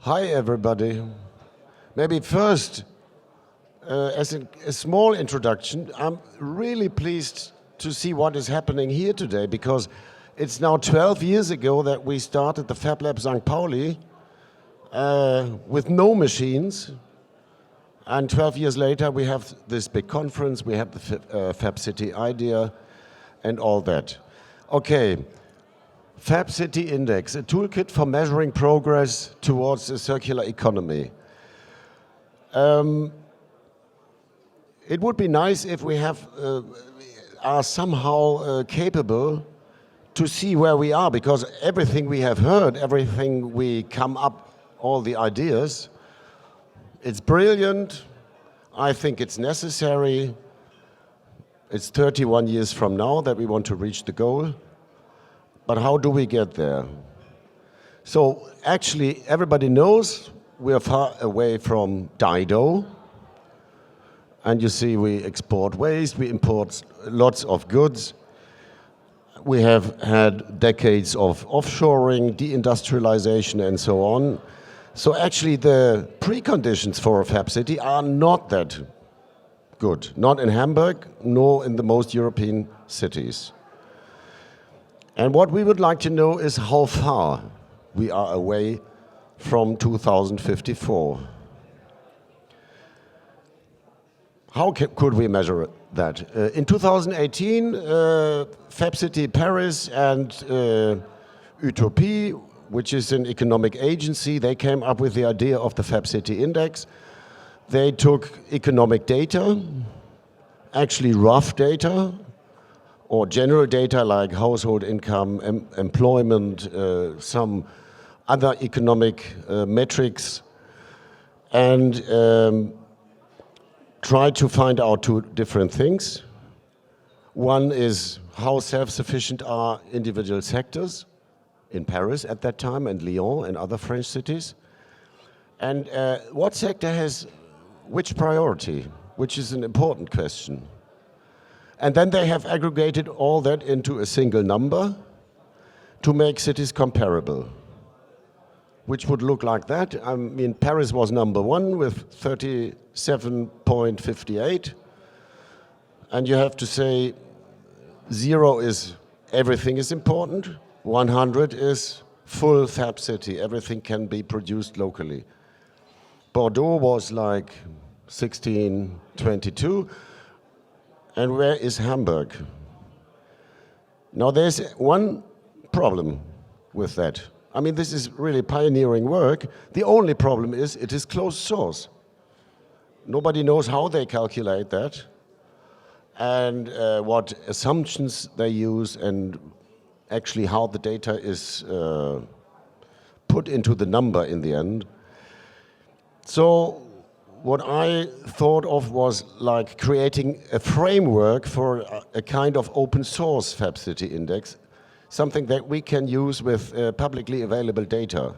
Hi, everybody. Maybe first, as a small introduction, I'm really pleased to see what is happening here today because it's now 12 years ago that we started the Fab Lab St. Pauli with no machines. And 12 years later, we have this big conference, we have the Fab City idea and all that. Okay. Fab City Index, a toolkit for measuring progress towards a circular economy. It would be nice if we are somehow capable to see where we are, because everything we have heard, everything we come up, all the ideas, it's brilliant. I think it's necessary. It's 31 years from now that we want to reach the goal. But how do we get there? So actually, everybody knows we are far away from Dido. And you see, we export waste, we import lots of goods. We have had decades of offshoring, deindustrialization, and so on. So actually, the preconditions for a Fab City are not that good. Not in Hamburg, nor in the most European cities. And what we would like to know is how far we are away from 2054. How could we measure that? In 2018, Fab City Paris and Utopie, which is an economic agency, they came up with the idea of the Fab City Index. They took economic data, actually rough data, or general data like household income, employment, some other economic metrics, and try to find out two different things. One is how self-sufficient are individual sectors in Paris at that time, and Lyon and other French cities, and what sector has which priority, which is an important question. And then they have aggregated all that into a single number to make cities comparable, which would look like that. I mean, Paris was number one with 37.58. And you have to say 0 is everything is important, 100 is full Fab City, everything can be produced locally. Bordeaux was like 1622. And where is Hamburg? Now there's one problem with that. I mean, this is really pioneering work. The only problem is it is closed source. Nobody knows how they calculate that and what assumptions they use and actually how the data is put into the number in the end. So what I thought of was like creating a framework for a kind of open source Fab City Index, something that we can use with publicly available data.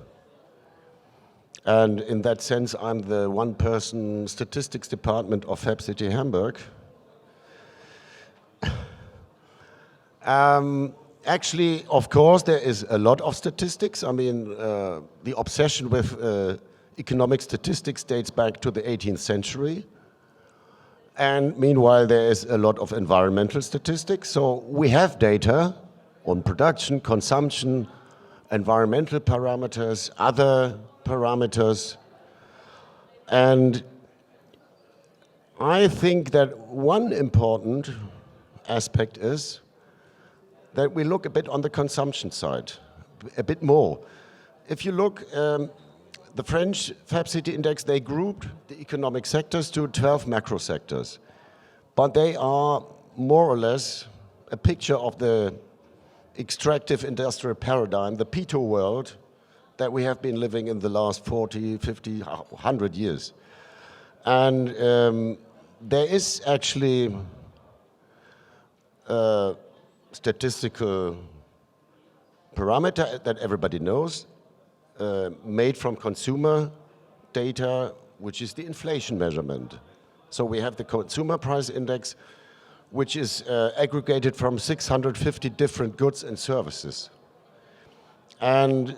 And in that sense, I'm the one-person statistics department of Fab City Hamburg. Actually, of course, there is a lot of statistics. I mean, the obsession with economic statistics dates back to the 18th century. And meanwhile, there is a lot of environmental statistics. So we have data on production, consumption, environmental parameters, other parameters. And I think that one important aspect is that we look a bit on the consumption side, a bit more. If you look, the French Fab City Index, they grouped the economic sectors to 12 macro sectors. But they are more or less a picture of the extractive industrial paradigm, the Peto world that we have been living in the last 40, 50, 100 years. And there is actually a statistical parameter that everybody knows, made from consumer data, which is the inflation measurement. So we have the consumer price index, which is aggregated from 650 different goods and services. And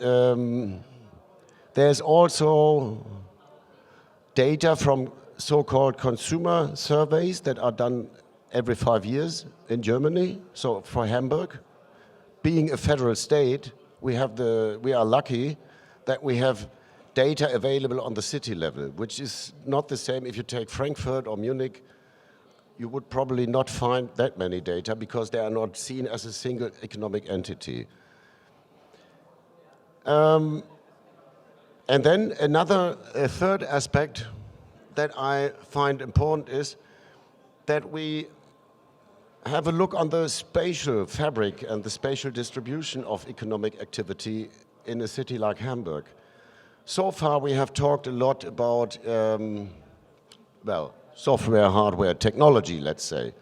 There's also data from so-called consumer surveys that are done every 5 years in Germany. So for Hamburg, being a federal state, we are lucky that we have data available on the city level, which is not the same if you take Frankfurt or Munich. You would probably not find that many data because they are not seen as a single economic entity. And then a third aspect that I find important is that we have a look on the spatial fabric and the spatial distribution of economic activity in a city like Hamburg. So far we have talked a lot about, well, software, hardware, technology, let's say.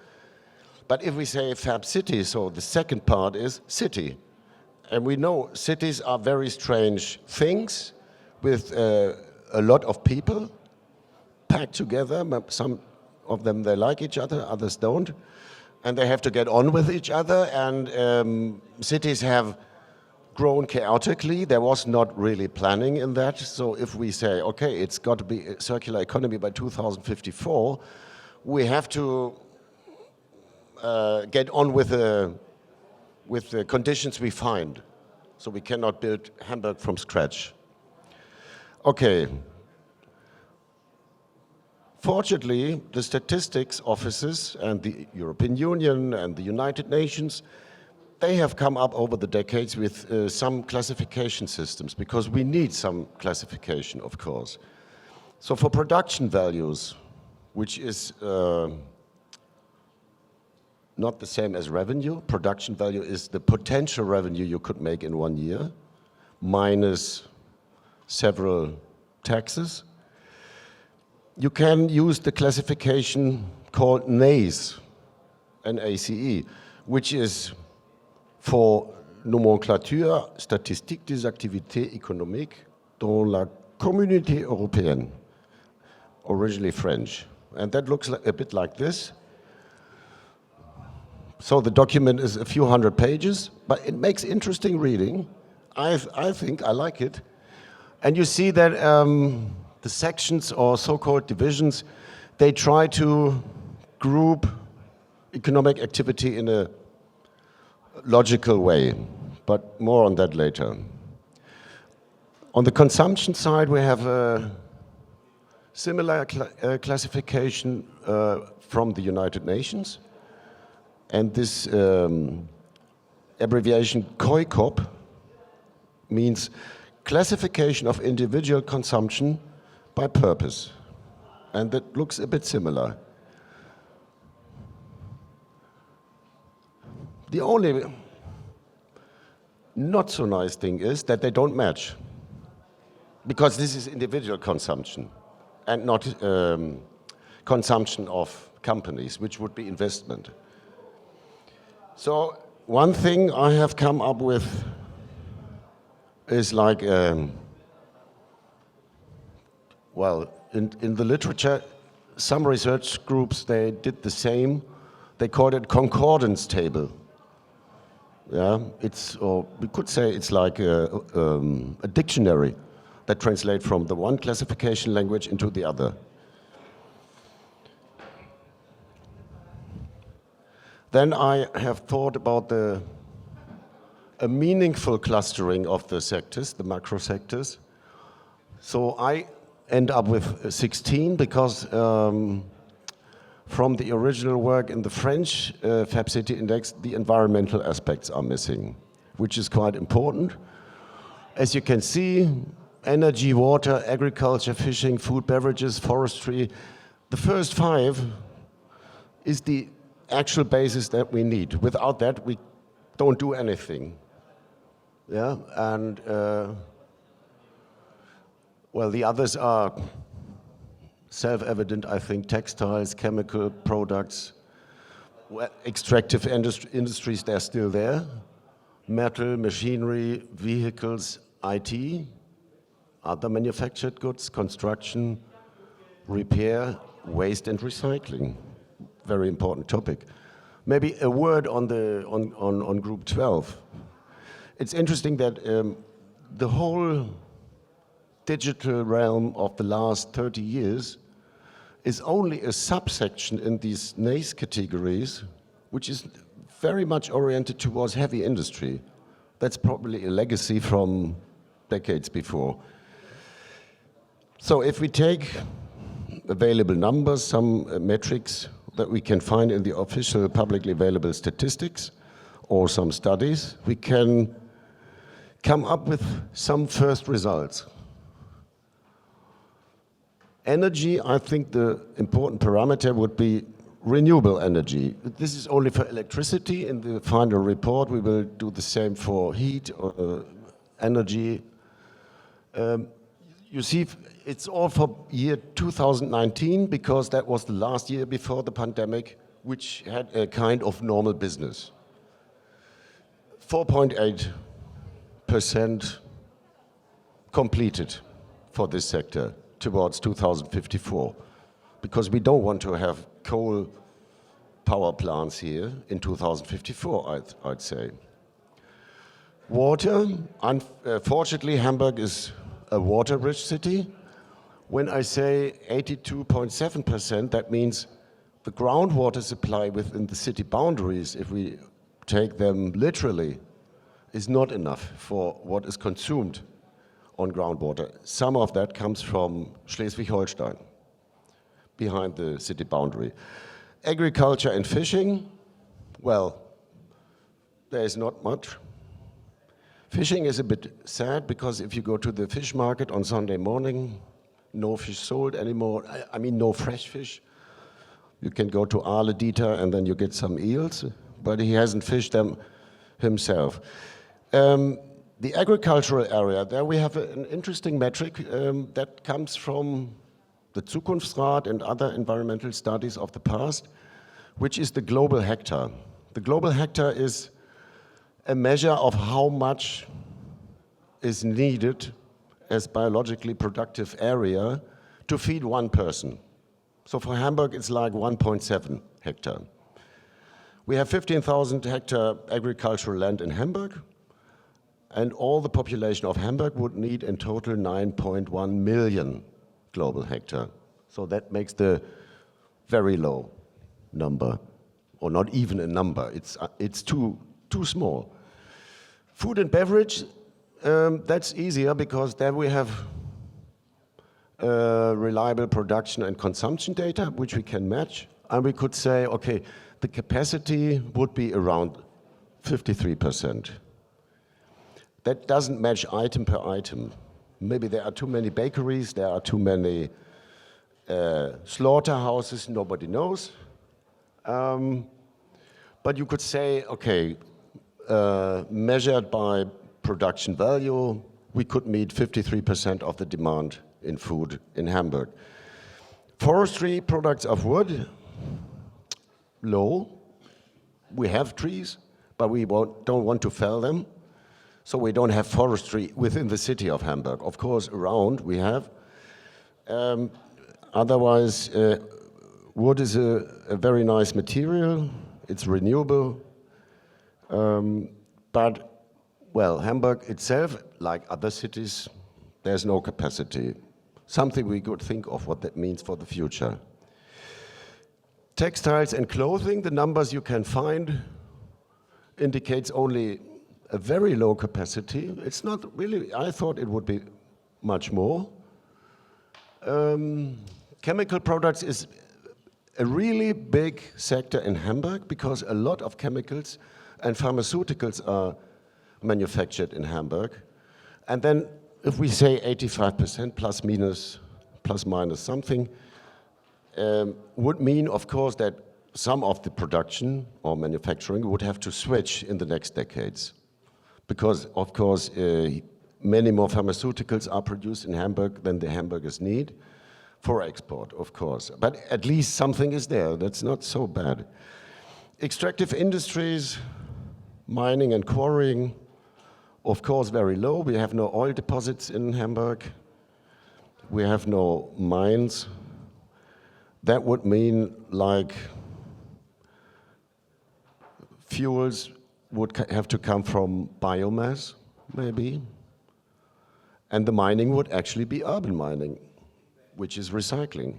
But if we say Fab City, so the second part is city. And we know cities are very strange things with a lot of people packed together. Some of them, they like each other, others don't. And they have to get on with each other. And cities have grown chaotically. There was not really planning in that. So if we say, okay, it's got to be a circular economy by 2054, we have to get on with the conditions we find. So we cannot build Hamburg from scratch. Okay. Fortunately, the statistics offices and the European Union and the United Nations, they have come up over the decades with some classification systems, because we need some classification, of course. So for production values, which is not the same as revenue, production value is the potential revenue you could make in 1 year, minus several taxes. You can use the classification called NACE, N-A-C-E, which is for Nomenclature statistique des activités économiques dans la Communauté européenne, originally French. And that looks a bit like this. So the document is a few hundred pages, but it makes interesting reading. I think I like it. And you see that the sections or so-called divisions, they try to group economic activity in a logical way, but more on that later. On the consumption side, we have a similar classification from the United Nations. And this abbreviation COICOP means classification of individual consumption by purpose. And that looks a bit similar. The only not so nice thing is that they don't match, because this is individual consumption and not consumption of companies, which would be investment. So one thing I have come up with is like, well, in the literature, some research groups, they did the same. They called it concordance table. Yeah, or we could say it's like a dictionary that translates from the one classification language into the other. Then I have thought about a meaningful clustering of the sectors, the macro sectors. So I end up with 16 because from the original work in the French Fab City Index, the environmental aspects are missing, which is quite important. As you can see, energy, water, agriculture, fishing, food, beverages, forestry, the first 5 is the actual basis that we need. Without that, we don't do anything. Yeah, and well, the others are self-evident, I think: textiles, chemical products, extractive industries, they're still there. Metal, machinery, vehicles, IT, other manufactured goods, construction, repair, waste and recycling. Very important topic. Maybe a word on group 12. It's interesting that the whole digital realm of the last 30 years is only a subsection in these NACE categories, which is very much oriented towards heavy industry. That's probably a legacy from decades before. So if we take available numbers, some metrics that we can find in the official publicly available statistics or some studies, we can come up with some first results. Energy, I think the important parameter would be renewable energy. This is only for electricity. In the final report, we will do the same for heat or energy. You see, it's all for year 2019 because that was the last year before the pandemic, which had a kind of normal business. 4.8% completed for this sector towards 2054, because we don't want to have coal power plants here in 2054, I'd say. Water, unfortunately, Hamburg is a water-rich city. When I say 82.7%, that means the groundwater supply within the city boundaries, if we take them literally, is not enough for what is consumed on groundwater. Some of that comes from Schleswig-Holstein, behind the city boundary. Agriculture and fishing, well, there is not much. Fishing is a bit sad because if you go to the fish market on Sunday morning, no fish sold anymore. I mean, no fresh fish. You can go to Aale Dieter and then you get some eels, but he hasn't fished them himself. The agricultural area, there we have an interesting metric that comes from the Zukunftsrat and other environmental studies of the past, which is the global hectare. The global hectare is a measure of how much is needed as biologically productive area to feed one person. So for Hamburg, it's like 1.7 hectare. We have 15,000 hectare agricultural land in Hamburg, and all the population of Hamburg would need in total 9.1 million global hectare. So that makes the very low number, or not even a number. It's too small. Food and beverage, that's easier because then we have reliable production and consumption data, which we can match. And we could say, okay, the capacity would be around 53%. That doesn't match item per item. Maybe there are too many bakeries, there are too many slaughterhouses, nobody knows. But you could say, okay, measured by production value, we could meet 53% of the demand in food in Hamburg. Forestry products of wood, low. We have trees, but we don't want to fell them. So we don't have forestry within the city of Hamburg. Of course, around we have. Otherwise, wood is a very nice material. It's renewable. But, well, Hamburg itself, like other cities, there's no capacity. Something we could think of what that means for the future. Textiles and clothing, the numbers you can find indicates only a very low capacity. It's not really, I thought it would be much more. Chemical products is a really big sector in Hamburg because a lot of chemicals and pharmaceuticals are manufactured in Hamburg. And then if we say 85% plus minus something, would mean, of course, that some of the production or manufacturing would have to switch in the next decades. Because, of course, many more pharmaceuticals are produced in Hamburg than the Hamburgers need for export, of course. But at least something is there. That's not so bad. Extractive industries, mining and quarrying, of course, very low. We have no oil deposits in Hamburg. We have no mines. That would mean like fuels would have to come from biomass, maybe. And the mining would actually be urban mining, which is recycling.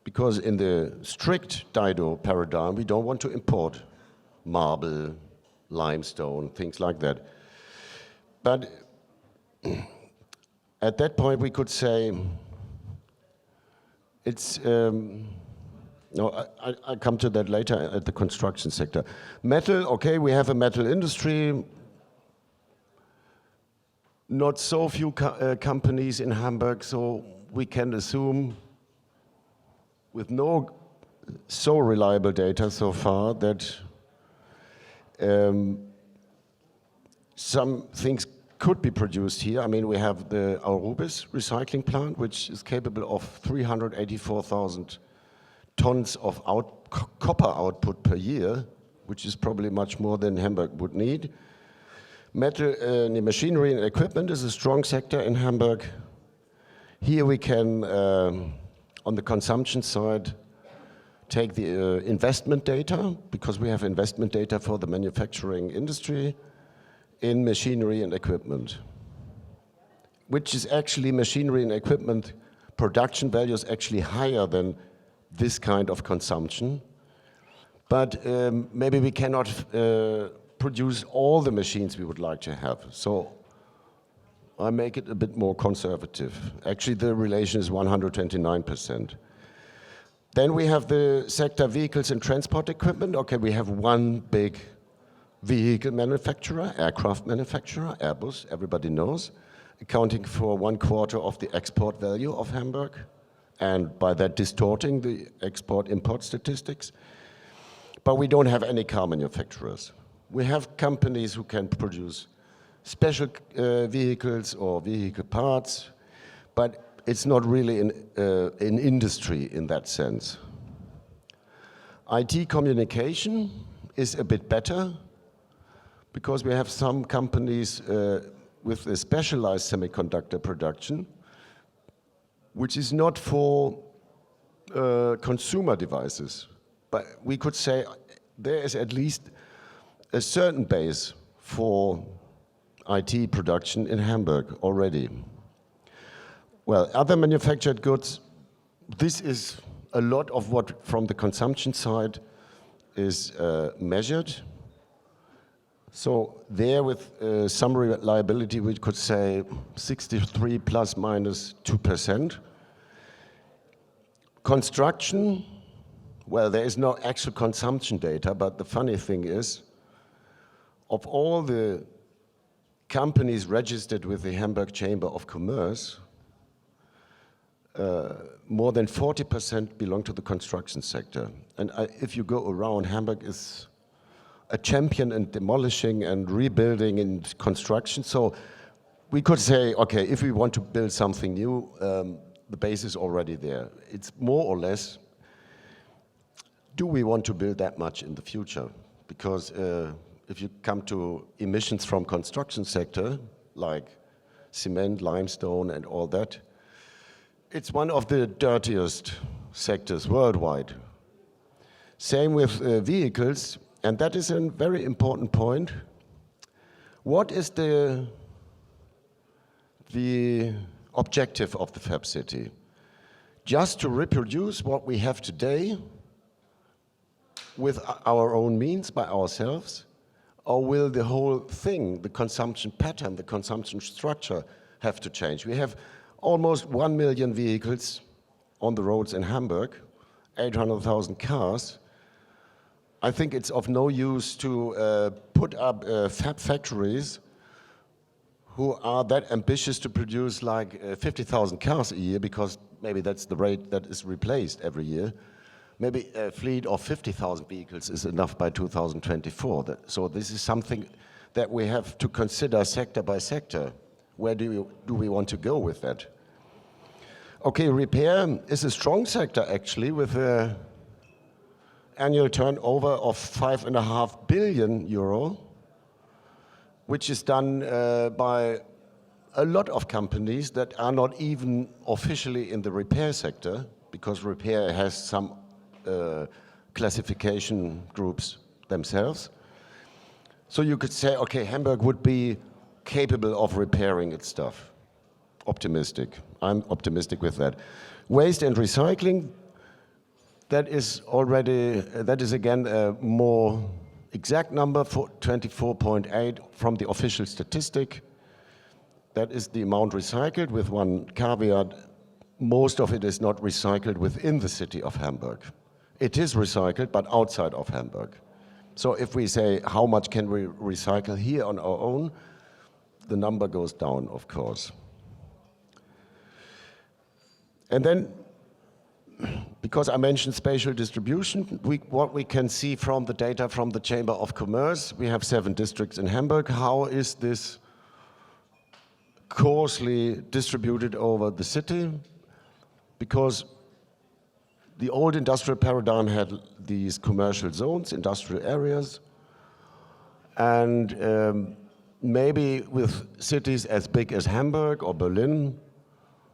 Because in the strict Dido paradigm, we don't want to import marble, limestone, things like that. But at that point, we could say, it's, no, I come to that later at the construction sector. Metal, okay, we have a metal industry. Not so few companies in Hamburg, so we can assume, with no so reliable data so far, that some things could be produced here. I mean, we have the Aurubis recycling plant, which is capable of 384,000 tons of copper output per year, which is probably much more than Hamburg would need. Machinery and equipment is a strong sector in Hamburg. Here we can, on the consumption side, take the investment data, because we have investment data for the manufacturing industry in machinery and equipment, which is actually machinery and equipment production value is actually higher than this kind of consumption. But maybe we cannot produce all the machines we would like to have. So I make it a bit more conservative. Actually, the relation is 129%. Then we have the sector vehicles and transport equipment. Okay, we have one big vehicle manufacturer, aircraft manufacturer, Airbus, everybody knows, accounting for 1/4 of the export value of Hamburg, and by that distorting the export-import statistics. But we don't have any car manufacturers. We have companies who can produce special vehicles or vehicle parts, but it's not really an industry in that sense. IT communication is a bit better, because we have some companies with a specialized semiconductor production, which is not for consumer devices. But we could say there is at least a certain base for IT production in Hamburg already. Well, other manufactured goods, this is a lot of what from the consumption side is measured. So there with some reliability, we could say 63 plus minus 2%. Construction, well, there is no actual consumption data, but the funny thing is, of all the companies registered with the Hamburg Chamber of Commerce, more than 40% belong to the construction sector. And if you go around, Hamburg is a champion in demolishing and rebuilding in construction. So we could say, okay, if we want to build something new, the base is already there. It's more or less, do we want to build that much in the future? Because if you come to emissions from construction sector, like cement, limestone, and all that, it's one of the dirtiest sectors worldwide. Same with vehicles, and that is a very important point. What is the objective of the Fab City? Just to reproduce what we have today with our own means, by ourselves? Or will the whole thing, the consumption pattern, the consumption structure, have to change? We have almost 1 million vehicles on the roads in Hamburg, 800,000 cars. I think it's of no use to put up fab factories who are that ambitious to produce like 50,000 cars a year, because maybe that's the rate that is replaced every year. Maybe a fleet of 50,000 vehicles is enough by 2024. So this is something that we have to consider sector by sector. Where do we want to go with that? Okay, repair is a strong sector actually, with an annual turnover of 5.5 billion euro, which is done by a lot of companies that are not even officially in the repair sector, because repair has some classification groups themselves. So you could say, okay, Hamburg would be capable of repairing its stuff. Optimistic. I'm optimistic with that. Waste and recycling, that is again a more exact number, for 24.8 from the official statistic. That is the amount recycled, with one caveat: most of it is not recycled within the city of Hamburg. It is recycled, but outside of Hamburg. So if we say how much can we recycle here on our own, the number goes down, of course. And then, because I mentioned spatial distribution, what we can see from the data from the Chamber of Commerce, we have 7 districts in Hamburg. How is this coarsely distributed over the city? Because the old industrial paradigm had these commercial zones, industrial areas, and maybe with cities as big as Hamburg or Berlin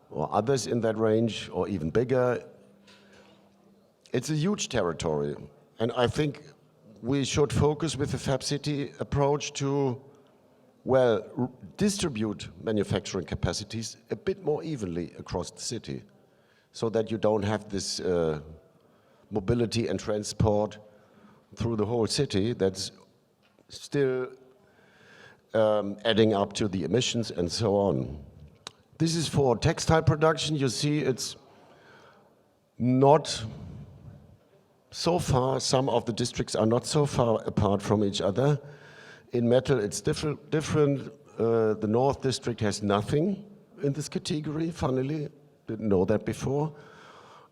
or others in that range, or even bigger, it's a huge territory. And I think we should focus with the Fab City approach to, well, distribute manufacturing capacities a bit more evenly across the city, so that you don't have this mobility and transport through the whole city that's still adding up to the emissions and so on. This is for textile production. You see it's not so far, some of the districts are not so far apart from each other. In metal it's different. The North District has nothing in this category, funnily. Didn't know that before.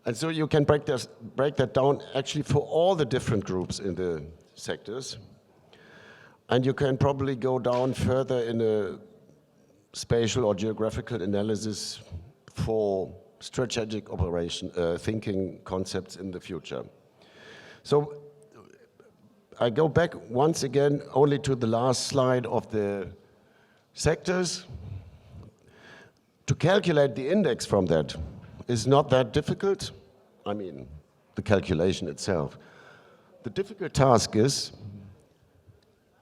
And so you can break that down actually for all the different groups in the sectors. And you can probably go down further in a spatial or geographical analysis for strategic operation, thinking concepts in the future. So I go back once again only to the last slide of the sectors. To calculate the index from that is not that difficult. I mean, the calculation itself. The difficult task is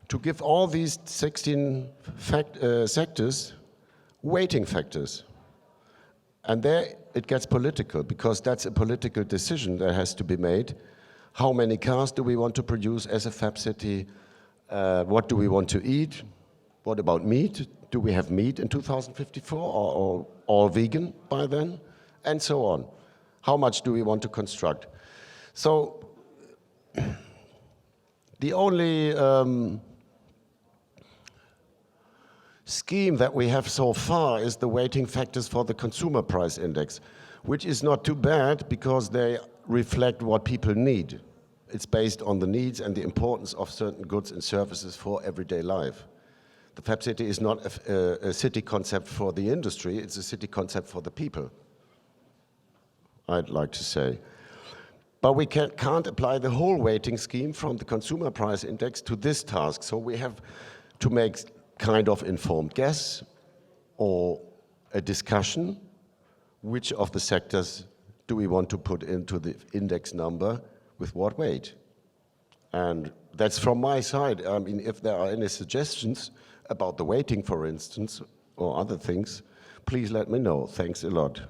to give all these 16 sectors weighting factors. And there it gets political, because that's a political decision that has to be made. How many cars do we want to produce as a Fab City? What do we want to eat? What about meat? Do we have meat in 2054 or all vegan by then? And so on. How much do we want to construct? So the only scheme that we have so far is the weighting factors for the consumer price index, which is not too bad because they reflect what people need. It's based on the needs and the importance of certain goods and services for everyday life. The Fab City is not a city concept for the industry, it's a city concept for the people, I'd like to say. But we can't apply the whole weighting scheme from the consumer price index to this task, so we have to make kind of informed guess or a discussion, which of the sectors do we want to put into the index number with what weight? And that's from my side. I mean, if there are any suggestions about the weighting, for instance, or other things, please let me know. Thanks a lot.